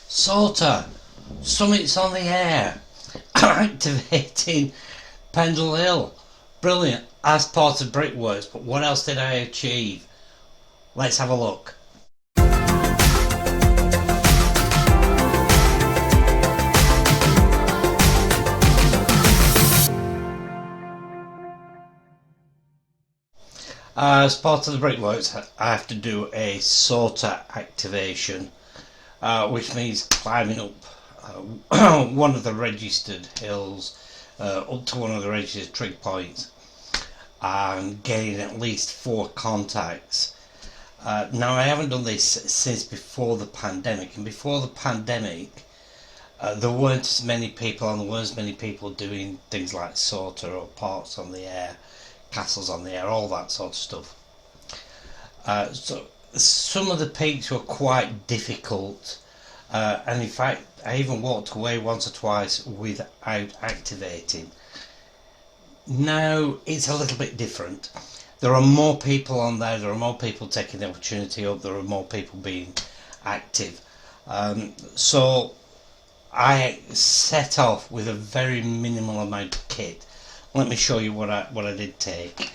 SOTA, Summits on the Air, activating Pendle Hill. Brilliant, as part of Brickworks, but what else did I achieve? Let's have a look. As part of the Brickworks, I have to do a SOTA activation, which means climbing up one of the registered hills, up to one of the registered trig points, and getting at least 4 contacts. Now, I haven't done this since before the pandemic, and before the pandemic, there weren't as many people, and there weren't as many people doing things like SOTA or parts on the air, castles on the air, all that sort of stuff. So some of the peaks were quite difficult, and in fact I even walked away once or twice without activating. Now it's a little bit different. There are more people on there, there are more people taking the opportunity up, there are more people being active. So I set off with a very minimal amount of kit. Let me show you what I did take.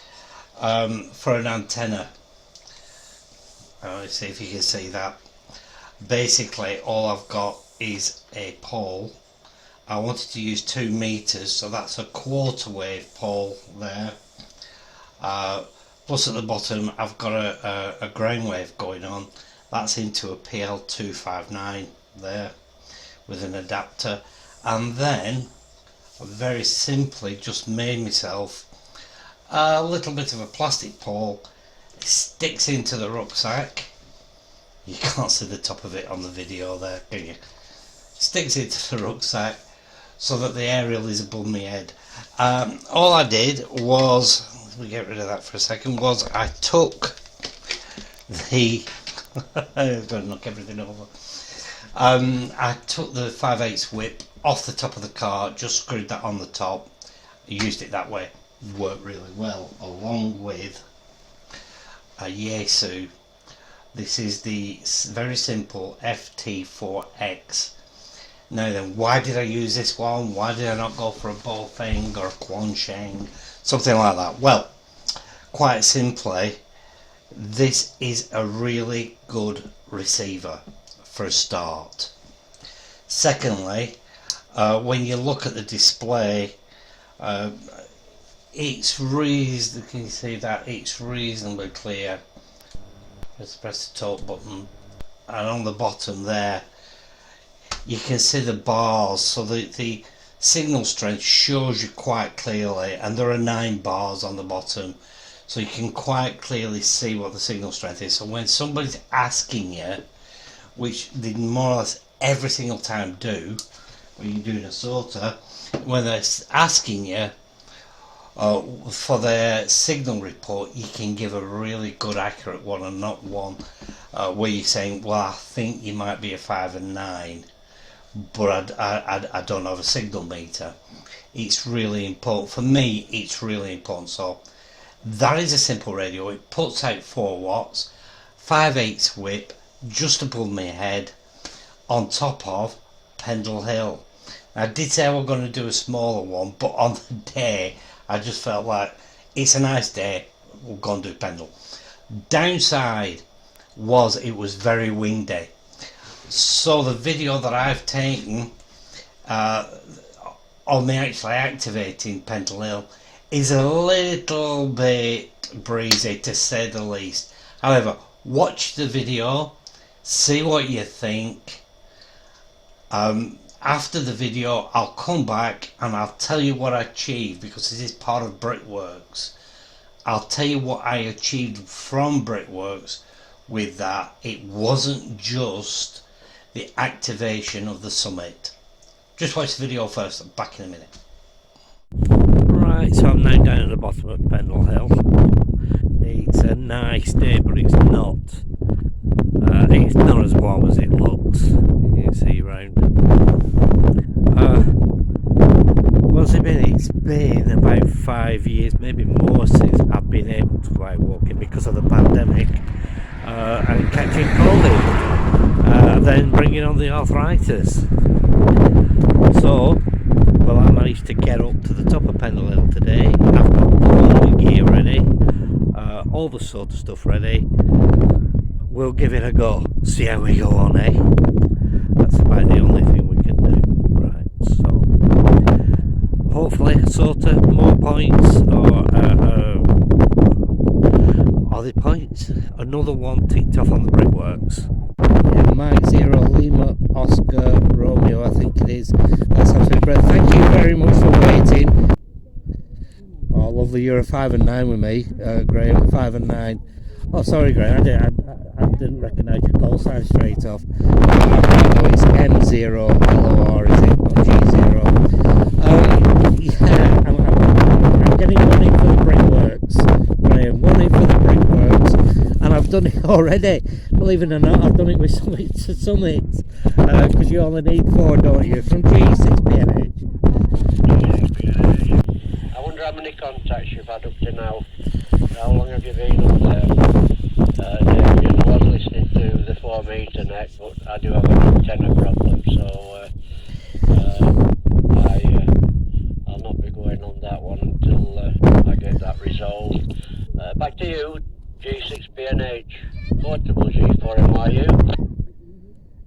For an antenna, let's see if you can see that. Basically all I've got is a pole. I wanted to use 2 meters, so that's a quarter wave pole there. Plus at the bottom I've got a ground wave going on. That's into a PL259 there with an adapter, and then very simply just made myself a little bit of a plastic pole. It sticks into the rucksack. You can't see the top of it on the video there, can you? Sticks into the rucksack so that the aerial is above my head. All I did was, let me get rid of that for a second, was I took the I'm going to knock everything over. I took the 5/8 whip off the top of the car, just screwed that on the top, used it that way, worked really well, along with a Yaesu. This is the very simple FT4X. Now then, why did I use this one? Why did I not go for a Baofeng or a Quansheng, something like that? Well, quite simply, this is a really good receiver for a start. Secondly, when you look at the display, it's reasonably, can you see that? It's reasonably clear. Let's press the talk button, and on the bottom there you can see the bars, so the signal strength shows you quite clearly, and there are 9 bars on the bottom, so you can quite clearly see what the signal strength is. So when somebody's asking you, which they more or less every single time do when you're doing a SOTA, when they're asking you for their signal report, you can give a really good accurate one, and not one where you're saying, well, I think you might be a 5 and 9, but I don't have a signal meter. It's really important for me, it's really important. So that is a simple radio. It puts out 4 watts, 5/8 whip just above my head, on top of Pendle Hill. I did say I was going to do a smaller one, but on the day I just felt like it's a nice day, we'll go and do Pendle. Downside was it was very windy, so the video that I've taken on me actually activating Pendle Hill is a little bit breezy, to say the least. However, watch the video, see what you think. After the video I'll come back and I'll tell you what I achieved, because this is part of Brickworks. I'll tell you what I achieved from Brickworks with that. It wasn't just the activation of the summit. Just watch the video first, I'm back in a minute. Right, so I'm now down at the bottom of Pendle Hill. It's a nice day, but it's not. It's not as warm as it looks. You can see round. What's it been? It's been about 5 years, maybe more, since I've been able to go out walking because of the pandemic and catching COVID. then bringing on the arthritis. So, well, I managed to get up to the top of Pendle Hill today. I've got all the gear ready, all the SOTA stuff ready. We'll give it a go, see how we go on, eh? That's about the only thing we can do. Right, so hopefully SOTA, more points, or are the points? Another one ticked off on the Brickworks. Yeah, Mike 0 Lima Oscar Romeo, I think it is. That's absolutely brilliant. Thank you very much for waiting. Oh, lovely. You're a 5 and 9 with me, Graham. 5 and 9. Oh, sorry, Graham. I didn't recognise your call sign straight off. Oh, it's M0 LOR, is it? Not G0. Yeah, I'm getting money for the Brickworks, Graham. Money for the Brickworks. And I've done it already. Believe it or not, I've done it with Summits to Summits. Because you only need 4, don't you? From G6PNH. I wonder how many contacts you've had up to now. How long have you been up there? Damien, I was listening to the 4 meter net, but I do have an antenna problem, so I'll not be going on that one until I get that resolved. Back to you, G6PNH. Portable G4M, are you?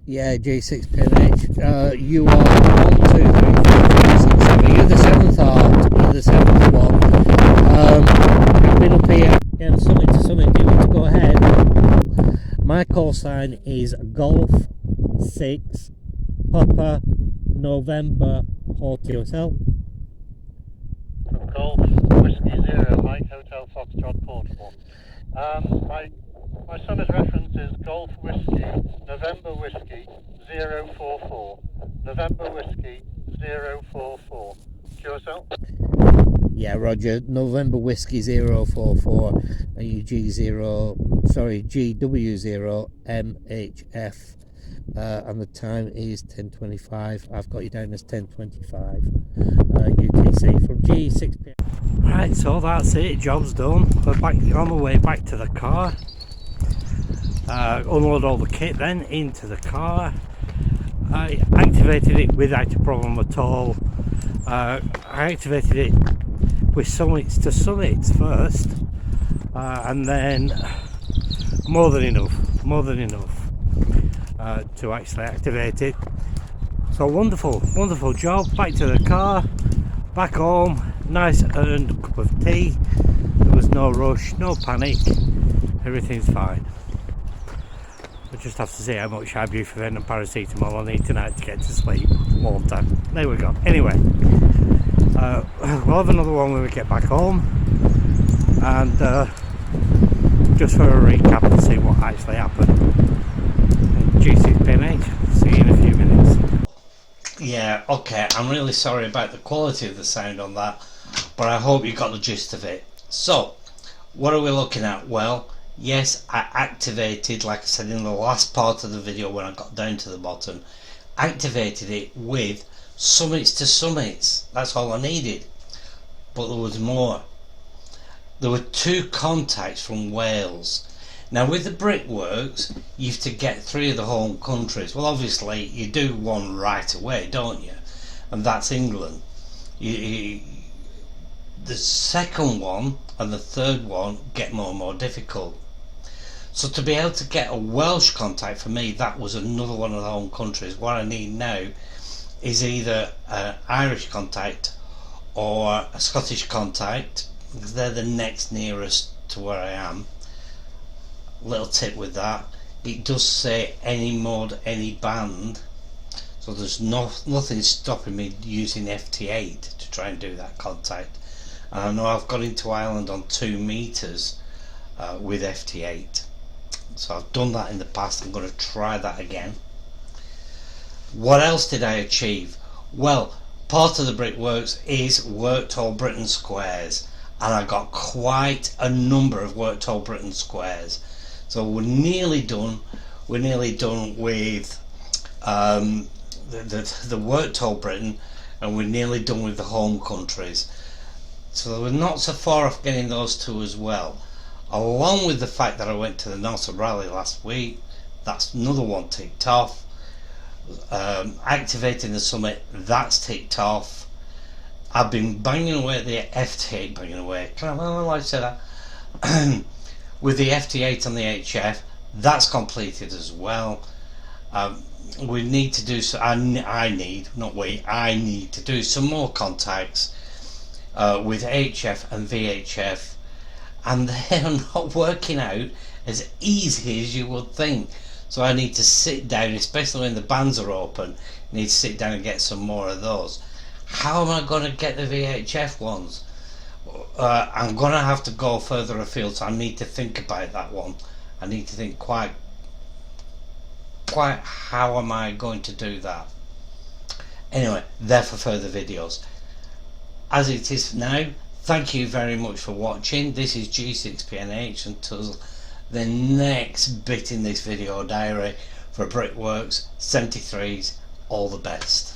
Yeah, G6PNH. You are 1, 2, 3, 4, 5, 6, 7. You're the 7th art. You're the 7th one. I've been up here and Summit to Summit. Do you want to go ahead? My call sign is Golf 6 Papa November Hotel. Golf Whiskey 0 Mike Hotel Foxtrot Portable. My summer's reference is Golf Whiskey November Whiskey 044. November Whiskey 044. QSL? Yeah, Roger. November Whiskey 044 and you GW0 MHF. And the time is 10:25. I've got you down as 10:25 UTC from G6. Right, so that's it. Job's done. We're back on the way back to the car. Unload all the kit then into the car. I activated it without a problem at all. I activated it with Summits to Summits first, and then more than enough to actually activate it. So wonderful job. Back to the car, back home, nice earned cup of tea. There was no rush, no panic, everything's fine. I just have to see how much ibuprofen and paracetamol I need tonight to get to sleep. Water. There we go. Anyway, we'll have another one when we get back home, and just for a recap to see what actually happened. G6PNH. See you in a few minutes. Yeah, okay, I'm really sorry about the quality of the sound on that, but I hope you got the gist of it. So, what are we looking at? Well, yes, I activated, like I said in the last part of the video when I got down to the bottom, activated it with Summits to Summits. That's all I needed. But there was more. There were 2 contacts from Wales. Now with the Brickworks, you have to get 3 of the home countries. Well, obviously you do one right away, don't you? And that's England. The second one and the third one get more and more difficult. So to be able to get a Welsh contact, for me, that was another one of the home countries. What I need now is either an Irish contact or a Scottish contact, because they're the next nearest to where I am. Little tip with that, it does say any mode, any band, so there's nothing stopping me using FT8 to try and do that contact. And I know I've got into Ireland on 2 meters with FT8, so I've done that in the past. I'm going to try that again. What else did I achieve? Well, part of the Brickworks is Worked All Britain squares, and I got quite a number of Worked All Britain squares. So we're nearly done. We're nearly done with the Worked All Britain, and we're nearly done with the home countries. So we're not so far off getting those 2 as well. Along with the fact that I went to the NOSA rally last week, that's another one ticked off. Activating the summit, that's ticked off. I've been banging away at the FT8, banging away, can I like to say that? With the FT8 and the HF, that's completed as well. We need to do so. I need to do some more contacts with HF and VHF, and they're not working out as easy as you would think. So I need to sit down, especially when the bands are open, I need to sit down and get some more of those. How am I going to get the VHF ones? I'm going to have to go further afield, so I need to think about that one. I need to think quite how am I going to do that. Anyway, there for further videos. As it is now, thank you very much for watching. This is G6PNH until the next bit in this video diary for Brickworks 73s. All the best.